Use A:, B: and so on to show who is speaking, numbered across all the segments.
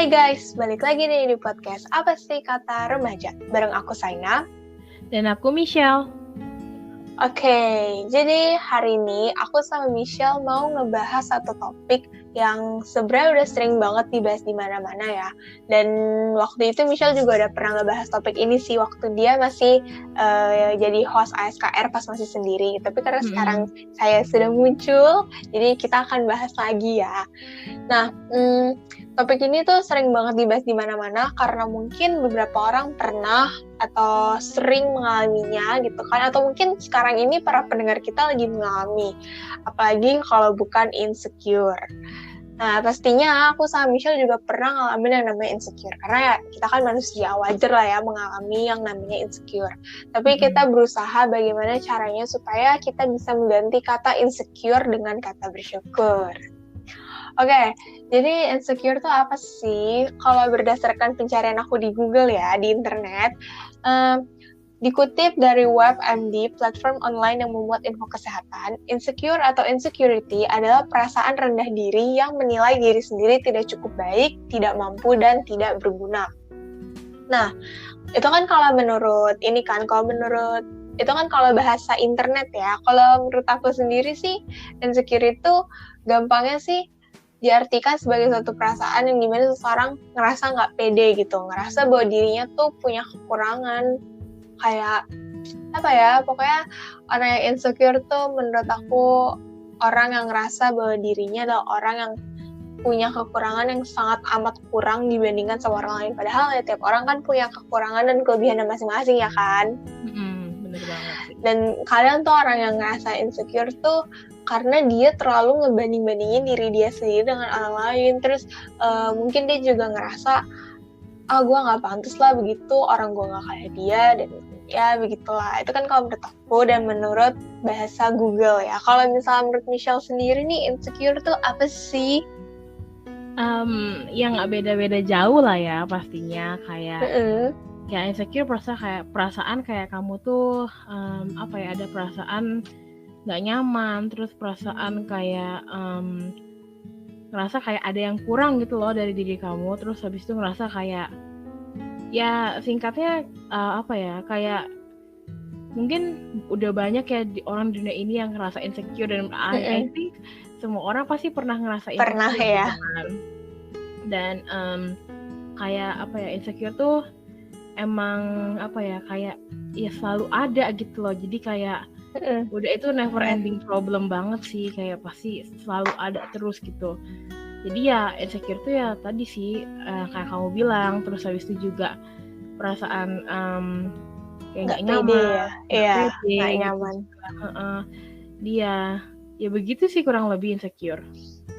A: Hai guys, balik lagi nih di podcast Apa sih Kata Remaja? Bareng aku Saina.
B: Dan aku Michelle.
A: Oke, jadi hari ini aku sama Michelle mau ngebahas satu topik yang sebenarnya udah sering banget dibahas di mana-mana ya. Dan waktu itu Michelle juga udah pernah ngebahas topik ini sih waktu dia masih jadi host ASKR pas masih sendiri. Tapi karena sekarang saya sudah muncul, jadi kita akan bahas lagi ya. Nah, topik ini tuh sering banget dibahas di mana-mana karena mungkin beberapa orang pernah atau sering mengalaminya gitu kan, atau mungkin sekarang ini para pendengar kita lagi mengalami, apalagi kalau bukan insecure. Nah, pastinya aku sama Michelle juga pernah ngalamin yang namanya insecure, karena ya kita kan manusia, wajar lah ya mengalami yang namanya insecure. Tapi kita berusaha bagaimana caranya supaya kita bisa mengganti kata insecure dengan kata bersyukur. Oke, jadi insecure itu apa sih? Kalau berdasarkan pencarian aku di Google ya, di internet, dikutip dari WebMD, platform online yang memuat info kesehatan, insecure atau insecurity adalah perasaan rendah diri yang menilai diri sendiri tidak cukup baik, tidak mampu, dan tidak berguna. Nah, itu kan kalau menurut kalau bahasa internet ya. Kalau menurut aku sendiri sih, insecure itu gampangnya sih diartikan sebagai suatu perasaan yang dimana seseorang ngerasa nggak pede gitu, ngerasa bahwa dirinya tuh punya kekurangan, kayak apa ya, pokoknya orang yang insecure tuh menurut aku orang yang ngerasa bahwa dirinya adalah orang yang punya kekurangan yang sangat amat kurang dibandingkan sama orang lain. Padahal ya tiap orang kan punya kekurangan dan kelebihannya masing-masing ya kan.
B: Bener banget sih.
A: Dan kadang tuh orang yang ngerasa insecure tuh karena dia terlalu ngebanding-bandingin diri dia sendiri dengan orang lain. Terus mungkin dia juga ngerasa, gue gak pantas lah begitu, orang gue gak kayak dia, dan ya begitulah. Itu kan kalau menurut aku dan menurut bahasa Google ya. Kalau misalnya menurut Michelle sendiri nih, insecure tuh apa sih?
B: Yang gak beda-beda jauh lah ya pastinya. Kayak ya insecure perasaan kayak kamu tuh ada perasaan nggak nyaman, terus perasaan kayak ngerasa kayak ada yang kurang gitu loh dari diri kamu, terus habis itu ngerasa kayak ya singkatnya kayak mungkin udah banyak ya orang di dunia ini yang ngerasa insecure, dan I think semua orang pasti pernah ngerasa insecure.
A: Pernah ya.
B: Dan insecure tuh emang kayak ya selalu ada gitu loh, jadi kayak udah itu never ending problem banget sih, kayak pasti selalu ada terus gitu. Jadi ya insecure tuh ya tadi sih kayak kamu bilang, terus habis itu juga perasaan kayak nggak nyaman,
A: nggak nyaman.
B: Dia ya begitu sih kurang lebih insecure.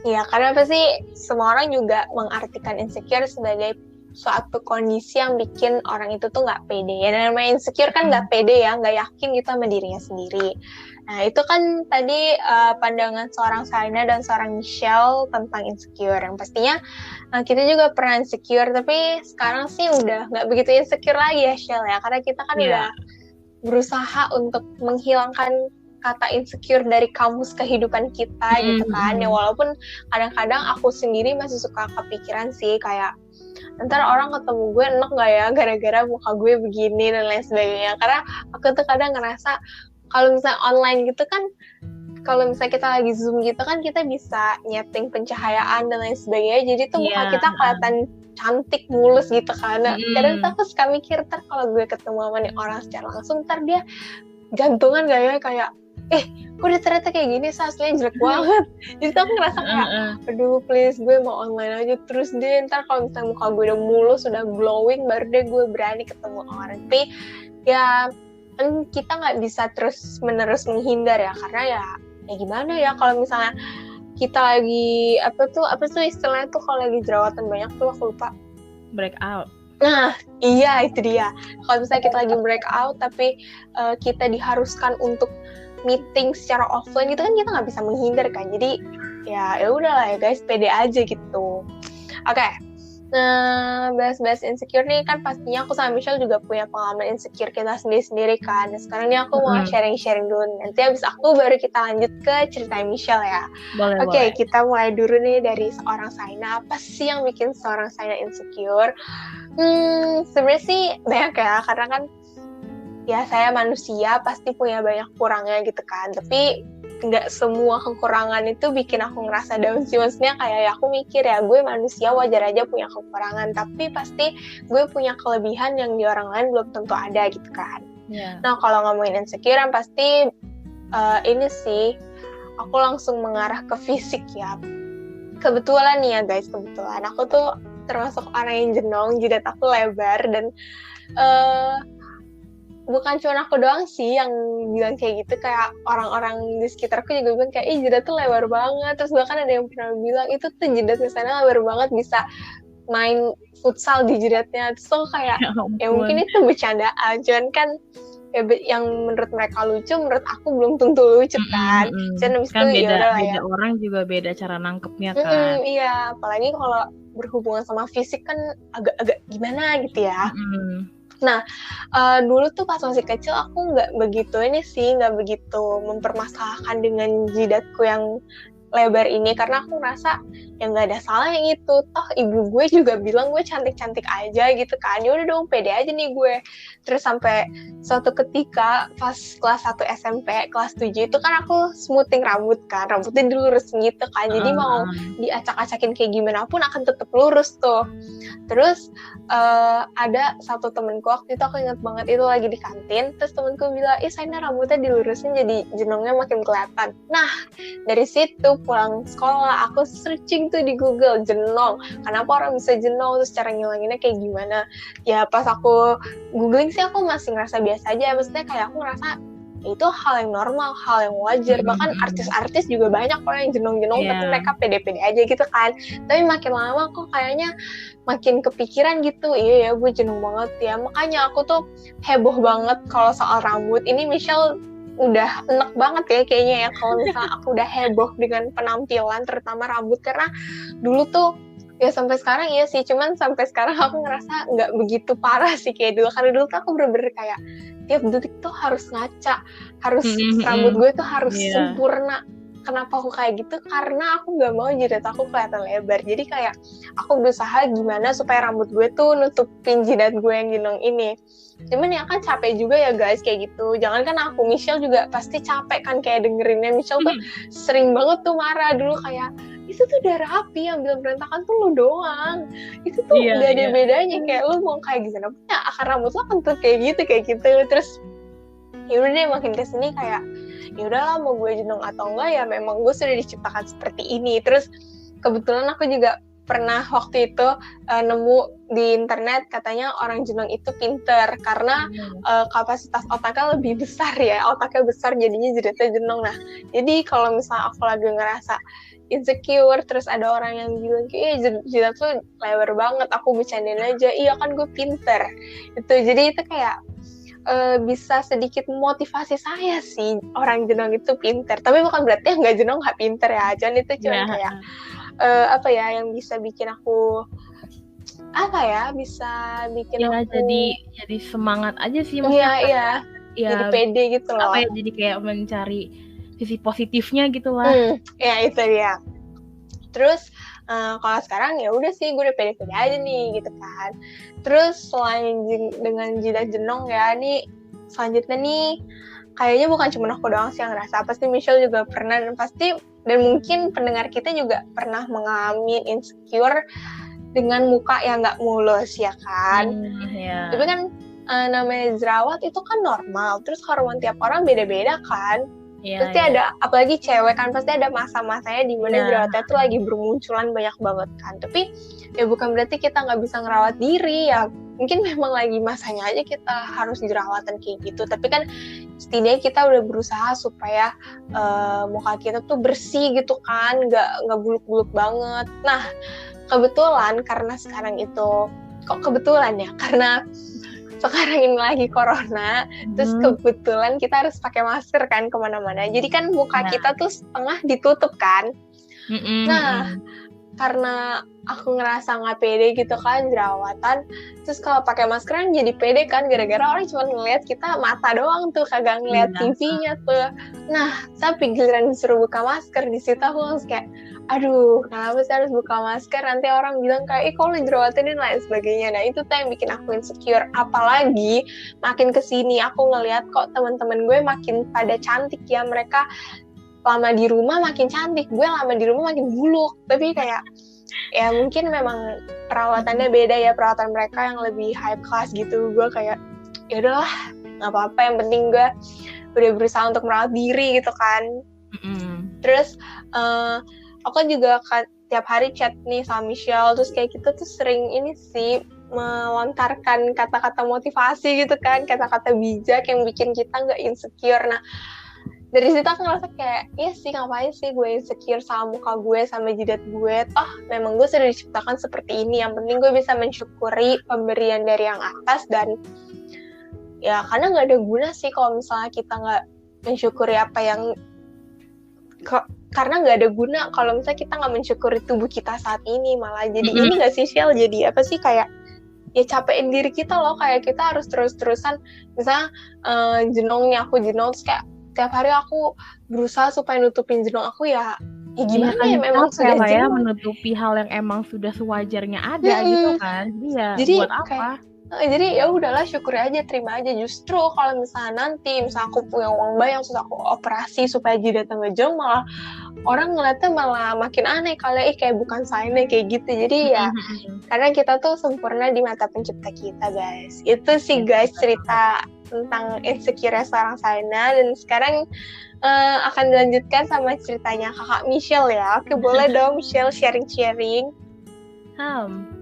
A: Iya, karena apa sih semua orang juga mengartikan insecure sebagai suatu kondisi yang bikin orang itu tuh nggak pede. Ya, namanya insecure kan nggak pede ya, nggak yakin gitu sama dirinya sendiri. Nah, itu kan tadi pandangan seorang Saina dan seorang Michelle tentang insecure. Yang pastinya kita juga pernah insecure, tapi sekarang sih udah nggak begitu insecure lagi ya, Shell ya. Karena kita kan udah berusaha untuk menghilangkan kata insecure dari kamus kehidupan kita gitu kan. Ya walaupun kadang-kadang aku sendiri masih suka kepikiran sih, kayak ntar orang ketemu gue enak gak ya gara-gara muka gue begini dan lain sebagainya. Karena aku tuh kadang ngerasa kalau misalnya online gitu kan, kalau misalnya kita lagi Zoom gitu kan, kita bisa nyeting pencahayaan dan lain sebagainya, jadi tuh muka kita kelihatan cantik, mulus gitu kan. Kadang tuh aku suka mikir, ntar kalau gue ketemu sama nih orang secara langsung, ntar dia gantungan gak ya, kayak kok dia ternyata kayak gini, aslinya jelek banget. Jadi tuh aku ngerasa kayak aduh please gue mau online aja terus deh, ntar kalau misalnya muka gue udah mulus, udah glowing, baru deh gue berani ketemu orang. Tapi ya kan kita nggak bisa terus menerus menghindar ya, karena ya gimana ya, kalau misalnya kita lagi apa tuh istilahnya tuh kalau lagi jerawatan banyak tuh, aku lupa,
B: breakout.
A: Nah, iya itu dia. Kalau misalnya kita lagi breakout tapi kita diharuskan untuk meeting secara offline gitu kan, kita nggak bisa menghindar kan. Jadi ya udahlah ya guys, pede aja gitu. Oke. Nah, bahas-bahas insecure nih kan pastinya aku sama Michelle juga punya pengalaman insecure kita sendiri-sendiri kan. Nah, sekarang nih aku mau sharing-sharing dulu. Nanti abis aku baru kita lanjut ke cerita Michelle ya. Oke, kita mulai dulu nih dari seorang Saina. Apa sih yang bikin seorang Saina insecure? Sebenarnya sih banyak ya, karena kan ya saya manusia pasti punya banyak kurangnya gitu kan. Tapi nggak semua kekurangan itu bikin aku ngerasa down sih. Maksudnya kayak aku mikir ya, gue manusia wajar aja punya kekurangan, tapi pasti gue punya kelebihan yang di orang lain belum tentu ada gitu kan. Nah, kalau ngomongin insecure yang pasti ini sih aku langsung mengarah ke fisik ya. Kebetulan nih ya guys, kebetulan aku tuh termasuk orang yang jenong, jidat aku lebar dan bukan cuma aku doang sih yang bilang kayak gitu, kayak orang-orang di sekitarku juga bilang kayak jidat tuh lebar banget. Terus bahkan ada yang pernah bilang itu tuh jidat misalnya lebar banget, bisa main futsal di jidatnya. Terus aku kayak ya mungkin itu bercandaan, cuman kan ya, yang menurut mereka lucu, menurut aku belum tentu lucu kan.
B: Jadi kan beda orang juga beda cara nangkepnya kan.
A: Iya, apalagi kalau berhubungan sama fisik kan agak-agak gimana gitu ya. Nah, dulu tuh pas masih kecil aku nggak begitu mempermasalahkan dengan jidatku yang lebar ini, karena aku ngerasa ya nggak ada salah yang itu, toh ibu gue juga bilang gue cantik-cantik aja gitu kan, ya udah dong pede aja nih gue. Terus sampai suatu ketika pas kelas 1 SMP, kelas 7 itu kan aku smoothing rambut kan, rambutnya dilurusin gitu kan, jadi mau diacak-acakin kayak gimana pun akan tetap lurus tuh. Terus ada satu temenku waktu itu, aku ingat banget, itu lagi di kantin, terus temenku bilang, Saina rambutnya dilurusin jadi jenongnya makin kelihatan. Nah, dari situ pulang sekolah aku searching tuh di Google, jenong, kenapa orang bisa jenong, terus cara ngilanginnya kayak gimana. Ya pas aku googling sih aku masih ngerasa biasa aja, maksudnya kayak aku ngerasa itu hal yang normal, hal yang wajar. Bahkan artis-artis juga banyak kok yang jenong-jenong, tapi mereka pede-pede aja gitu kan. Tapi makin lama kok kayaknya makin kepikiran gitu, iya ya gue jenong banget ya. Makanya aku tuh heboh banget kalau soal rambut. Ini Michelle udah enak banget ya kayaknya ya kalau misalnya aku udah heboh dengan penampilan, terutama rambut, karena dulu tuh ya sampai sekarang iya sih, cuman sampai sekarang aku ngerasa nggak begitu parah sih kayak dulu. Karena dulu tuh aku bener-bener kayak tiap detik tuh harus ngaca, harus rambut gue tuh harus sempurna. Kenapa aku kayak gitu? Karena aku nggak mau jidat aku kelihatan lebar. Jadi kayak aku berusaha gimana supaya rambut gue tuh nutupin jidat gue yang jenong ini. Cuman ya kan capek juga ya guys kayak gitu. Jangan kan aku, Michelle juga pasti capek kan kayak dengerinnya. Michelle tuh sering banget tuh marah dulu kayak, itu tuh udah rapi, yang bilang berantakan tuh lu doang. Itu tuh gak ada bedanya, kayak lu mau kayak gimana pun ya akar rambut lo kan tuh kayak gitu. Terus ya udah deh, makin kesini kayak ya udahlah, mau gue jenong atau enggak ya memang gue sudah diciptakan seperti ini. Terus kebetulan aku juga pernah waktu itu nemu di internet katanya orang jenong itu pinter karena kapasitas otaknya lebih besar ya, otaknya besar jadinya jidatnya jenong. Nah jadi kalau misalnya aku lagi ngerasa insecure, terus ada orang yang bilang kayak jidat lu lebar banget, aku bercandain aja, iya kan gue pinter itu. Jadi itu kayak bisa sedikit motivasi saya sih, orang jenong itu pinter. Tapi bukan berarti yang nggak jenong nggak pinter ya, jangan itu cuma kayak apa ya, yang bisa bikin aku bisa bikin aku
B: jadi semangat aja sih, maksudnya
A: jadi pede gitu loh.
B: Jadi kayak mencari sisi positifnya gitu lah.
A: Ya itu dia. Terus kalau sekarang ya udah sih, gue udah pede-pede aja nih gitu kan. Terus selain dengan jidat jenong ya, nih selanjutnya nih kayaknya bukan cuma aku doang sih yang ngerasa, pasti Michelle juga pernah, dan mungkin pendengar kita juga pernah mengalami insecure dengan muka yang nggak mulus ya kan. Tapi kan namanya jerawat itu kan normal, terus hormon tiap orang beda-beda kan. Pasti ada, apalagi cewek kan, pasti ada masa-masanya di mana jerawatnya tuh lagi bermunculan banyak banget kan. Tapi ya bukan berarti kita nggak bisa ngerawat diri ya. Mungkin memang lagi masanya aja kita harus jerawatan kayak gitu. Tapi kan setidaknya kita udah berusaha supaya muka kita tuh bersih gitu kan, nggak buluk-buluk banget. Nah kebetulan karena sekarang itu, kok kebetulan ya, karena sekarang ini lagi corona, terus kebetulan kita harus pakai masker kan kemana-mana. Jadi kan muka kita tuh setengah ditutup kan. Nah, karena aku ngerasa nggak pede gitu kan jerawatan, terus kalau pakai masker kan jadi pede kan, gara-gara orang cuma ngeliat kita mata doang tuh, kagak ngeliat pipinya tuh. Nah tapi giliran disuruh buka masker, di situ aku langsung kayak aduh kenapa sih harus buka masker, nanti orang bilang kayak kalau jerawatan dan lain sebagainya. Nah itu tuh yang bikin aku insecure. Apalagi makin kesini aku ngeliat kok teman-teman gue makin pada cantik ya, mereka lama di rumah makin cantik, gue lama di rumah makin buluk. Tapi kayak ya mungkin memang perawatannya beda ya, perawatan mereka yang lebih high class gitu. Gue kayak ya udahlah nggak apa-apa, yang penting gue udah berusaha untuk merawat diri gitu kan. Terus aku juga tiap hari chat nih sama Michelle, terus kayak kita tuh sering ini sih melontarkan kata-kata motivasi gitu kan, kata-kata bijak yang bikin kita nggak insecure. Nah dari situ aku ngerasa kayak iya sih, ngapain sih gue insecure sama muka gue, sama jidat gue, toh memang gue sudah diciptakan seperti ini. Yang penting gue bisa mensyukuri pemberian dari yang atas, dan ya karena nggak ada guna sih kalau misalnya kita nggak mensyukuri apa yang karena nggak ada guna kalau misalnya kita nggak mensyukuri tubuh kita saat ini, malah jadi ini nggak sih Shell, jadi apa sih, kayak ya capein diri kita loh, kayak kita harus terus-terusan misalnya jenongnya aku jenong, terus kayak tiap hari aku berusaha supaya nutupin jenong aku, ya gimana ya memang sudah
B: ya menutupi hal yang emang sudah sewajarnya ada gitu kan, jadi buat apa?
A: Kayak, jadi ya udahlah, syukuri aja, terima aja. Justru kalau misalnya nanti misalnya aku punya uang banyak, terus aku operasi supaya jidatnya nggak jong, malah orang ngeliatnya malah makin aneh kali, kayak bukan saya kayak gitu. Jadi ya karena kita tuh sempurna di mata pencipta kita, guys. Itu sih guys cerita tentang insecure seorang Saina. Dan sekarang akan dilanjutkan sama ceritanya kakak Michelle ya. Oke, boleh dong Michelle sharing-sharing.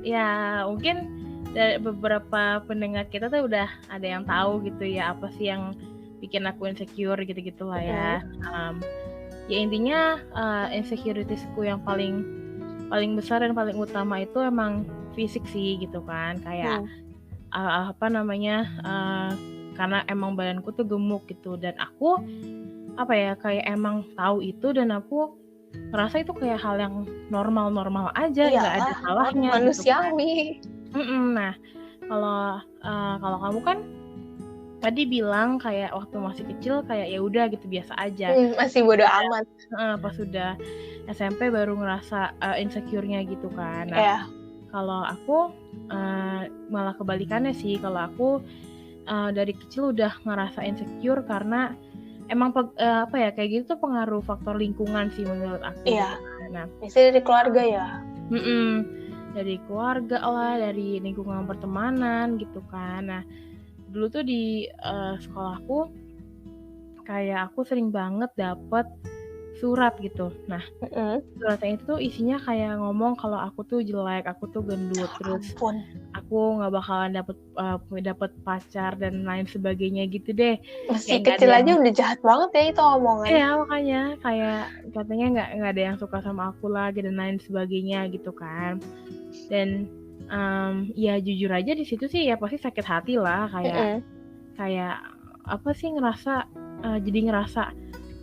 B: Ya mungkin dari beberapa pendengar kita tuh udah ada yang tahu gitu ya, apa sih yang bikin aku insecure gitu-gitu lah ya. Ya intinya insecuritiesku yang paling besar dan paling utama itu emang fisik sih gitu kan, kayak karena emang badanku tuh gemuk gitu, dan aku kayak emang tahu itu, dan aku ngerasa itu kayak hal yang normal aja, nggak ada salahnya,
A: manusiawi.
B: Gitu kan. Nah kalau kamu kan tadi bilang kayak waktu masih kecil kayak ya udah gitu biasa aja,
A: masih bodo amat.
B: Pas sudah SMP baru ngerasa insecure-nya gitu kan. Nah kalau aku malah kebalikannya sih. Kalau aku dari kecil udah ngerasa insecure karena emang kayak gitu tuh pengaruh faktor lingkungan sih menurut aku.
A: Nah misalnya dari keluarga ya.
B: Dari keluarga lah, dari lingkungan pertemanan gitu kan. Nah dulu tuh di sekolahku kayak aku sering banget dapet surat gitu. Nah suratnya itu tuh isinya kayak ngomong kalau aku tuh jelek, aku tuh gendut, terus aku nggak bakalan dapet pacar dan lain sebagainya gitu deh.
A: Masih kecil aja udah jahat banget ya itu omongan.
B: Iya makanya kayak katanya nggak ada yang suka sama aku lagi dan lain sebagainya gitu kan. Dan ya jujur aja di situ sih ya pasti sakit hati lah, kayak apa sih jadi ngerasa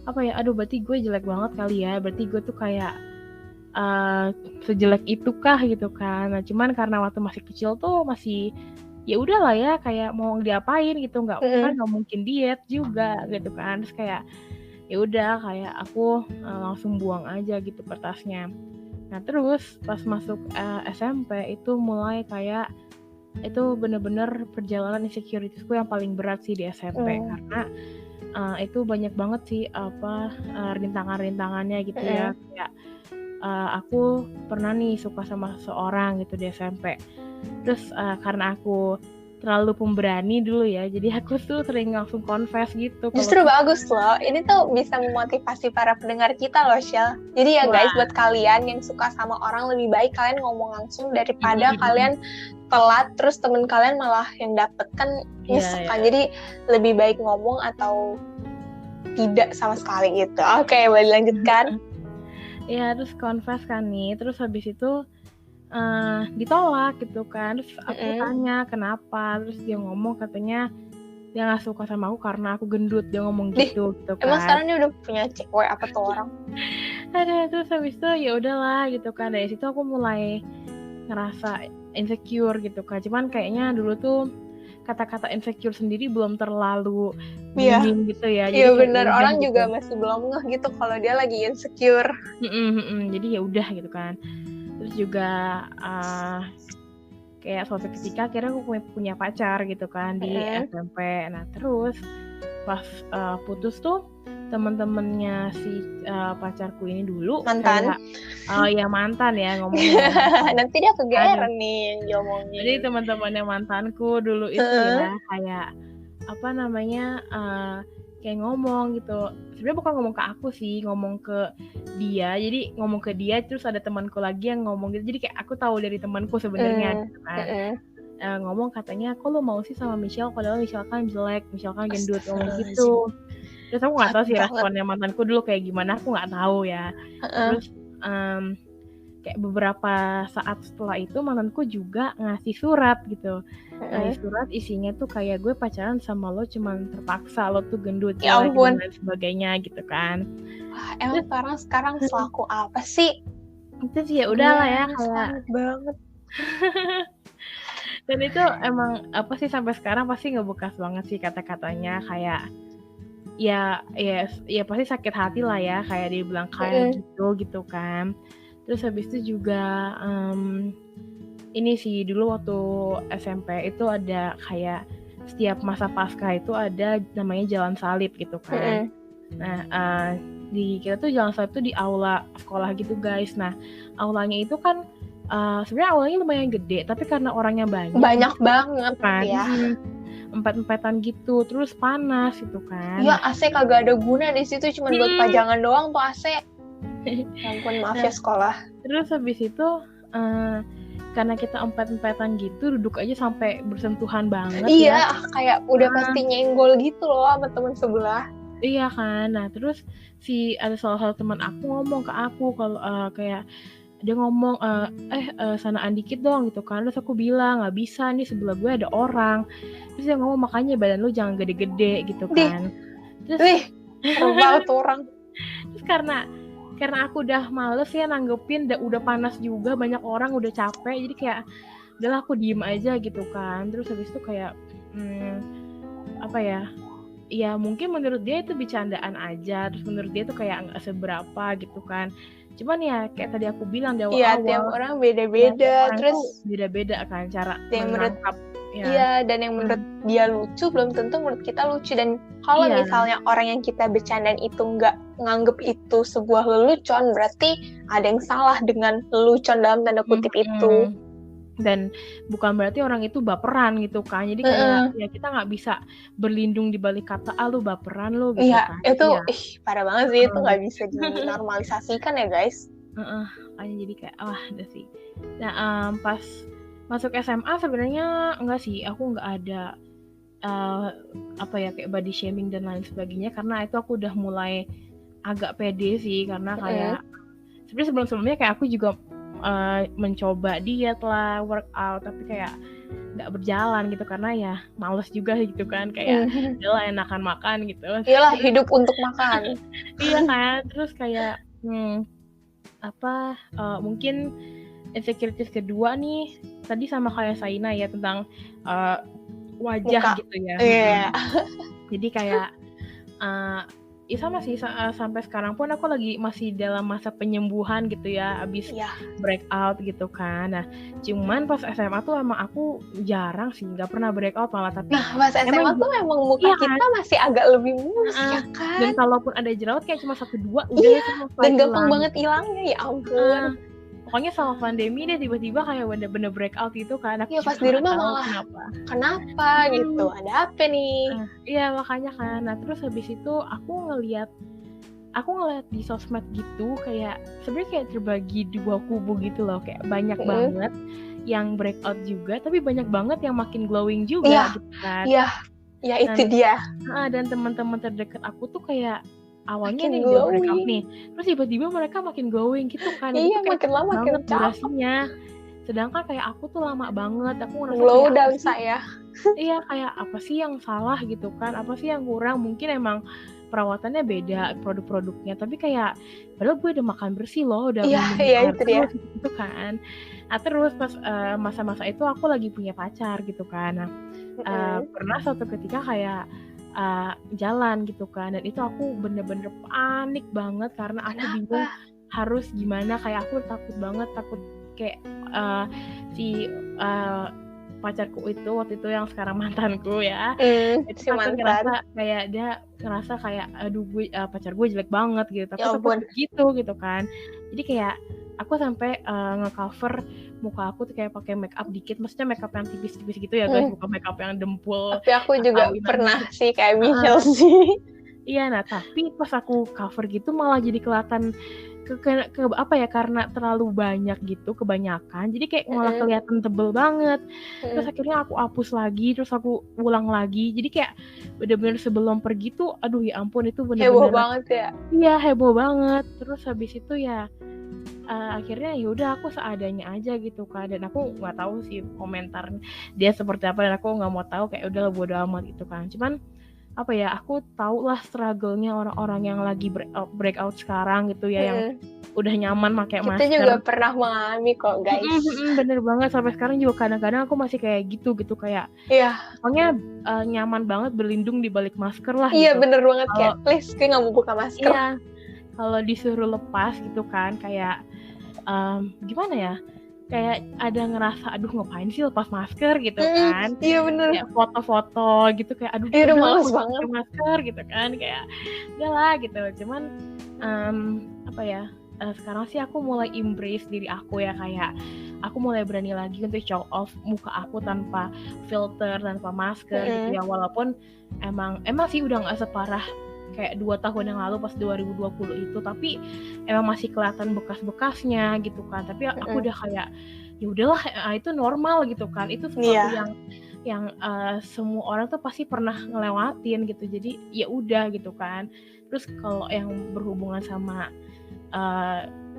B: aduh berarti gue jelek banget kali ya, berarti gue tuh kayak sejelek itu kah gitu kan. Nah cuman karena waktu masih kecil tuh masih ya udahlah ya, kayak mau diapain gitu, nggak mungkin diet juga gitu kan. Terus kayak ya udah kayak aku langsung buang aja gitu kertasnya. Nah terus pas masuk SMP itu mulai kayak itu bener-bener perjalanan insecuritiesku yang paling berat sih di SMP. Karena itu banyak banget sih rintangan-rintangannya gitu ya. Kayak aku pernah nih suka sama seorang gitu di SMP. Terus karena aku terlalu pemberani dulu ya, jadi aku tuh sering langsung confess gitu.
A: Justru bagus loh, ini tuh bisa memotivasi para pendengar kita loh Shell. Jadi ya guys, buat kalian yang suka sama orang, lebih baik kalian ngomong langsung daripada kalian telat terus temen kalian malah yang dapet kan nyesek kan. Jadi lebih baik ngomong atau tidak sama sekali gitu. Oke, boleh dilanjutkan.
B: Ya terus confess kan nih, terus habis itu ditolak gitu kan. Terus aku tanya kenapa, terus dia ngomong katanya dia nggak suka sama aku karena aku gendut, dia ngomong gitu kan.
A: Emang sekarang dia udah punya cewek apa tuh orang?
B: Ada terus habis itu ya udahlah gitu kan, dari situ aku mulai ngerasa insecure gitu kan. Cuman kayaknya dulu tuh kata-kata insecure sendiri belum terlalu booming gitu ya.
A: Iya
B: Jadi
A: benar,
B: udah
A: orang
B: gitu.
A: juga masih belum ngeh gitu kalau dia lagi insecure.
B: Jadi ya udah gitu kan. Terus juga kayak suatu ketika akhirnya aku punya pacar gitu kan di SMP. Nah terus pas putus tuh teman-temannya si pacarku ini dulu
A: mantan
B: kayak, ya mantan ya ngomongnya.
A: Nanti dia kegeeran nih yang diomongin.
B: Jadi teman-temannya mantanku dulu itu ya kayak apa namanya kayak ngomong gitu. Sebenarnya bukan ngomong ke aku sih, ngomong ke dia. Jadi ngomong ke dia terus ada temanku lagi yang ngomong gitu. Jadi kayak aku tahu dari temanku sebenarnya gitu kan. Ngomong katanya, kok lo mau sih sama Michelle padahal Michelle kan jelek, Michelle kan gendut, ngomong gitu. Terus aku nggak tahu sih responnya mantanku dulu kayak gimana, aku nggak tahu ya. Terus kayak beberapa saat setelah itu mantanku juga ngasih surat gitu. Ngasih surat isinya tuh kayak gue pacaran sama lo cuman terpaksa, lo tuh gendut
A: ya ampun
B: dan sebagainya gitu kan.
A: Wah, emang sekarang selaku apa sih?
B: Itu sih ya udahlah ya kayak
A: banget.
B: Dan itu emang apa sih sampai sekarang pasti ngebekas banget sih kata-katanya kayak ya pasti sakit hati lah ya kayak dia bilang kayak gitu kan. Terus habis itu juga ini sih dulu waktu SMP itu ada kayak setiap masa pasca itu ada namanya jalan salib gitu kan. Nah di kita tuh jalan salib tuh di aula sekolah gitu guys. Nah aulanya itu kan sebenarnya aulanya lumayan gede tapi karena orangnya banyak
A: banget
B: kan
A: ya.
B: Empet-empetan gitu terus panas gitu kan.
A: Iya AC kagak ada guna di situ cuma buat pajangan doang tuh AC. Ampun maaf ya sekolah.
B: Terus habis itu karena kita empet-empetan gitu duduk aja sampai bersentuhan banget.
A: Iya kayak udah pasti nyenggol gitu loh sama teman sebelah.
B: Iya kan. Nah terus ada salah satu teman aku ngomong ke aku kalau kayak dia ngomong sanaan dikit dong gitu kan. Terus aku bilang nggak bisa nih sebelah gue ada orang. Terus dia ngomong makanya badan lu jangan gede-gede gitu kan. Terus
A: terbal tuh orang.
B: Terus karena aku udah males ya nanggepin, udah panas juga banyak orang udah capek jadi kayak udahlah aku diem aja gitu kan. Terus habis itu kayak apa ya mungkin menurut dia itu bercandaan aja, terus menurut dia tuh kayak nggak seberapa gitu kan. Cuman ya kayak tadi aku bilang di awal-awal.
A: Iya tiap orang beda-beda. Terus
B: beda-beda kan cara
A: menangkap. Iya dan yang menurut dia lucu belum tentu menurut kita lucu. Dan kalau misalnya orang yang kita bercandain itu nggak nganggep itu sebuah lelucon, berarti ada yang salah dengan lelucon dalam tanda kutip itu.
B: Dan bukan berarti orang itu baperan gitu kan. Jadi kayak ya kita nggak bisa berlindung di balik kata lu baperan lu gitu kan.
A: Iya itu parah banget sih. Itu nggak bisa dinormalisasikan ya guys.
B: Makanya jadi kayak udah sih. Nah pas masuk SMA sebenarnya enggak sih, aku nggak ada kayak body shaming dan lain sebagainya karena itu aku udah mulai agak pede sih karena kayak sebenarnya sebelumnya kayak aku juga mencoba diet lah, workout tapi kayak nggak berjalan gitu karena ya males juga gitu kan kayak udahlah enakan makan gitu.
A: Iyalah hidup untuk makan.
B: Iya kan, terus kayak mungkin insecurities kedua nih tadi sama kayak Saina ya tentang wajah gitu ya. Jadi kayak sama sih sampai sekarang pun aku lagi masih dalam masa penyembuhan gitu ya abis breakout gitu kan. Nah cuman pas SMA tuh emang aku jarang sih nggak pernah breakout malah tapi
A: pas SMA tuh memang muka kita masih agak lebih mulus ya kan.
B: Dan kalaupun ada jerawat kayak cuma 1-2 udah
A: dan gampang banget hilangnya ya ampun.
B: Pokoknya sama pandemi deh tiba-tiba kayak bener-bener breakout gitu kan.
A: Iya pas di rumah malah kenapa gitu, ada apa nih?
B: Iya makanya kan. Nah terus habis itu aku ngeliat di sosmed gitu kayak sebenarnya kayak terbagi dua kubu gitu loh, kayak banyak banget yang breakout juga tapi banyak banget yang makin glowing juga gitu kan.
A: Iya itu dia.
B: Dan teman-teman terdekat aku tuh kayak awalnya nih udah breakout nih, terus tiba-tiba mereka makin glowing gitu kan.
A: Iya makin lama makin
B: durasinya. Sedangkan kayak aku tuh lama banget, aku ngerasa
A: glow down saya.
B: Iya kayak apa sih yang salah gitu kan, apa sih yang kurang, mungkin emang perawatannya beda, produk-produknya, tapi kayak padahal gue udah makan bersih loh, udah minum
A: Iya,
B: air
A: itu dia.
B: terus gitu kan. Nah terus pas masa-masa itu aku lagi punya pacar gitu kan. Nah pernah suatu ketika kayak jalan gitu kan, dan itu aku bener-bener panik banget karena aku bingung harus gimana, kayak aku takut kayak si pacarku itu waktu itu yang sekarang mantanku ya, itu
A: si
B: aku
A: mantan.
B: ngerasa kayak dia ngerasa kayak aduh gue pacar gue jelek banget gitu, tapi sempat gitu kan. Jadi kayak aku sampai ngecover muka aku tuh kayak pakai make up dikit, maksudnya make up yang tipis-tipis gitu ya guys, bukan make up yang dempul.
A: Tapi aku juga pernah sih kayak Michelle sih.
B: Iya, nah tapi pas aku cover gitu malah jadi kelihatan ke apa ya, karena terlalu banyak gitu, kebanyakan, jadi kayak malah kelihatan tebel banget. Terus akhirnya aku hapus lagi, terus aku ulang lagi, jadi kayak bener-bener sebelum pergi tuh aduh ya ampun, itu bener-bener
A: heboh banget ya.
B: Iya, heboh banget. Terus habis itu ya akhirnya ya udah aku seadanya aja gitu kan, dan aku nggak tahu sih komentar dia seperti apa, dan aku nggak mau tahu, kayak udah bodo amat gitu kan. Cuman apa ya, aku tahu lah struggle-nya orang-orang yang lagi breakout sekarang gitu ya, yang udah nyaman pakai masker.
A: Kita juga pernah mengalami kok guys.
B: Bener banget, sampai sekarang juga kadang-kadang aku masih kayak gitu kayak pokoknya nyaman banget berlindung di balik masker lah.
A: Iya
B: gitu.
A: bener banget, kayak please gue nggak mau buka masker.
B: Iya, kalau disuruh lepas gitu kan kayak gimana ya, kayak ada ngerasa aduh ngapain sih lepas masker gitu kan.
A: Iya bener.
B: Kayak foto-foto gitu kayak aduh
A: udah males banget
B: pakai masker gitu kan, kayak udah lah gitu. Cuman apa ya, sekarang sih aku mulai embrace diri aku ya, kayak aku mulai berani lagi untuk show off muka aku tanpa filter, tanpa masker gitu ya, walaupun emang sih udah nggak separah kayak 2 tahun yang lalu pas 2020 itu, tapi emang masih kelihatan bekas-bekasnya gitu kan. Tapi aku udah kayak ya udahlah, itu normal gitu kan, itu sesuatu yang semua orang tuh pasti pernah ngelewatin gitu, jadi ya udah gitu kan. Terus kalau yang berhubungan sama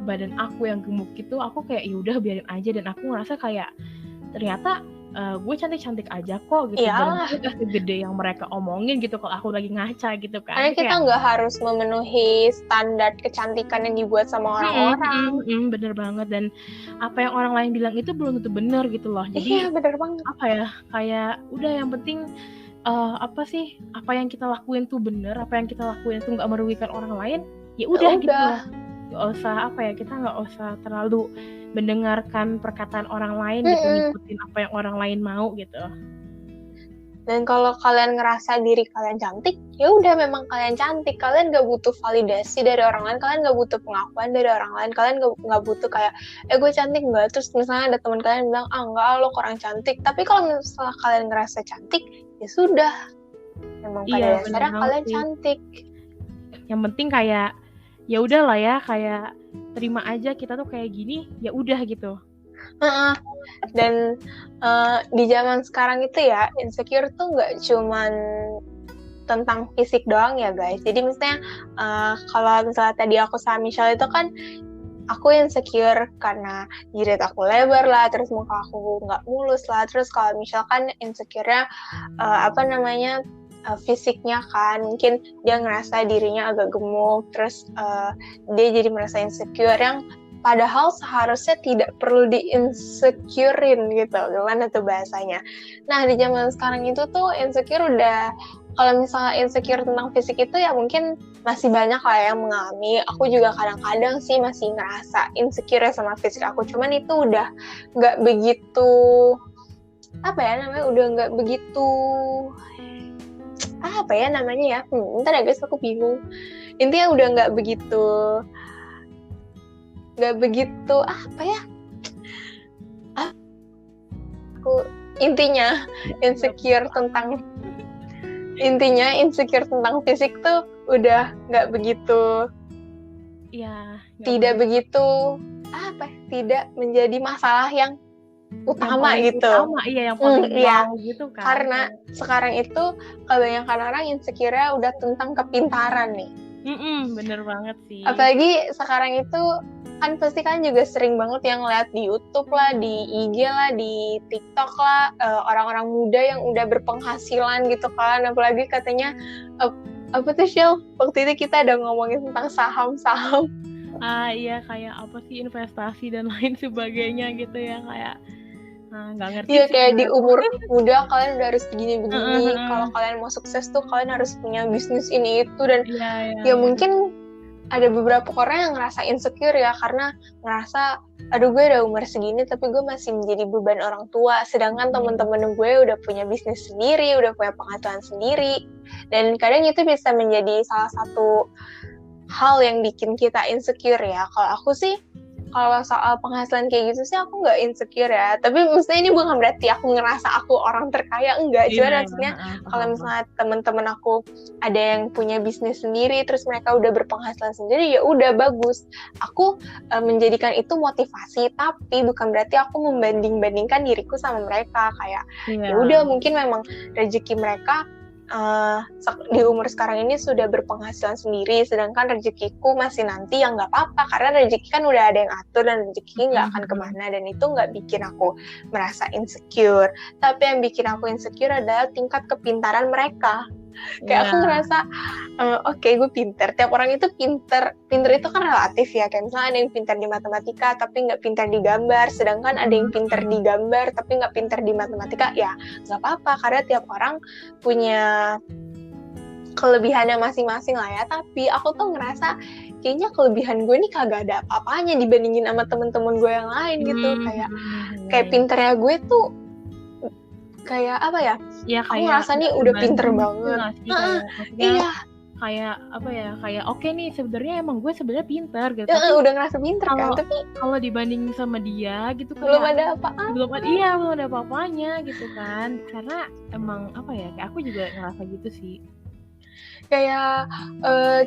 B: badan aku yang gemuk gitu, aku kayak ya udah biarin aja, dan aku ngerasa kayak ternyata gue cantik-cantik aja kok gitu. Barangkali gak segede yang mereka omongin gitu kalau aku lagi ngaca gitu kan.
A: Karena kita nggak harus memenuhi standar kecantikan yang dibuat sama orang-orang.
B: Bener banget, dan apa yang orang lain bilang itu belum tentu benar gitu loh. Jadi
A: bener banget.
B: Apa ya, kayak udah yang penting apa yang kita lakuin tuh bener, apa yang kita lakuin tuh nggak merugikan orang lain, ya udah gitu loh. Gak usah kita nggak usah terlalu mendengarkan perkataan orang lain gitu, ngikutin apa yang orang lain mau gitu.
A: Dan kalau kalian ngerasa diri kalian cantik, ya udah memang kalian cantik. Kalian gak butuh validasi dari orang lain, kalian gak butuh pengakuan dari orang lain, kalian gak butuh kayak gue cantik nggak, terus misalnya ada teman kalian bilang enggak lo kurang cantik. Tapi kalau misalnya kalian ngerasa cantik, ya sudah, memang pada dasarnya kalian cantik.
B: Yang penting kayak ya udah lah ya, kayak terima aja kita tuh kayak gini, ya udah gitu.
A: Dan di zaman sekarang itu ya, insecure tuh nggak cuman tentang fisik doang ya guys. Jadi misalnya kalau misalnya tadi aku sama Michelle itu kan aku insecure karena jidat aku lebar lah, terus muka aku nggak mulus lah. Terus kalau Michelle kan insecure-nya fisiknya kan, mungkin dia ngerasa dirinya agak gemuk, terus dia jadi merasa insecure yang padahal seharusnya tidak perlu di-insecurein gitu, gimana tuh bahasanya. Nah di zaman sekarang itu tuh insecure udah, kalau misalnya insecure tentang fisik itu ya mungkin masih banyak lah yang mengalami. Aku juga kadang-kadang sih masih ngerasa insecure sama fisik aku, cuman itu udah nggak begitu udah nggak begitu bentar ya guys, aku bingung. Intinya udah nggak begitu aku intinya insecure tentang fisik tuh udah nggak begitu tidak menjadi masalah yang utama gitu.
B: Yang paling gitu kan.
A: Karena sekarang itu kebanyakan orang insecure udah tentang kepintaran nih.
B: Bener banget sih.
A: Apalagi sekarang itu kan pasti kan juga sering banget yang lihat di YouTube lah, di IG lah, di TikTok lah, orang-orang muda yang udah berpenghasilan gitu kan. Apalagi katanya Apa tuh Shell? Waktu itu kita ada ngomongin tentang saham-saham.
B: Iya kayak apa sih investasi dan lain sebagainya gitu ya, kayak nggak ngerti
A: Iya
B: sih
A: kayak di
B: gimana.
A: umur muda kalian udah harus begini-begini. Kalau kalian mau sukses tuh kalian harus punya bisnis ini itu, dan
B: Iya.
A: mungkin ada beberapa orang yang ngerasa insecure ya, karena ngerasa aduh gue udah umur segini tapi gue masih menjadi beban orang tua, sedangkan teman-teman gue udah punya bisnis sendiri, udah punya penghasilan sendiri. Dan kadang itu bisa menjadi salah satu hal yang bikin kita insecure ya. Kalau aku sih, kalau soal penghasilan kayak gitu sih aku nggak insecure ya. Tapi maksudnya ini bukan berarti aku ngerasa aku orang terkaya, enggak. Cuma maksudnya kalau misalnya teman-teman aku ada yang punya bisnis sendiri, terus mereka udah berpenghasilan sendiri, ya udah bagus. Aku menjadikan itu motivasi, tapi bukan berarti aku membanding-bandingkan diriku sama mereka. Kayak ya udah mungkin memang rezeki mereka di umur sekarang ini sudah berpenghasilan sendiri, sedangkan rezekiku masih nanti, yang nggak apa-apa karena rezeki kan udah ada yang atur dan rezeki nggak akan kemana, dan itu nggak bikin aku merasa insecure. Tapi yang bikin aku insecure adalah tingkat kepintaran mereka. Kayak aku ngerasa oke, gue pinter. Tiap orang itu pinter itu kan relatif ya. Kayak misalnya ada yang pinter di matematika tapi nggak pinter di gambar, sedangkan ada yang pinter di gambar tapi nggak pinter di matematika. Ya nggak apa-apa karena tiap orang punya kelebihannya masing-masing lah ya. Tapi aku tuh ngerasa kayaknya kelebihan gue nih kagak ada apa-apanya dibandingin sama temen-temen gue yang lain gitu. Kayak pinternya gue tuh kayak apa ya?
B: Ya
A: aku ngerasa nih udah pinter banget. Iya.
B: Kayak apa ya? Kayak oke nih sebenarnya emang gue sebenarnya pinter gitu.
A: Udah ngerasa pinter kan? Tapi
B: kalau dibanding sama dia gitu
A: belum ada apa-apa.
B: Belum ada apa-apanya gitu kan. Karena emang apa ya? Kayak aku juga ngerasa gitu sih.
A: Kayak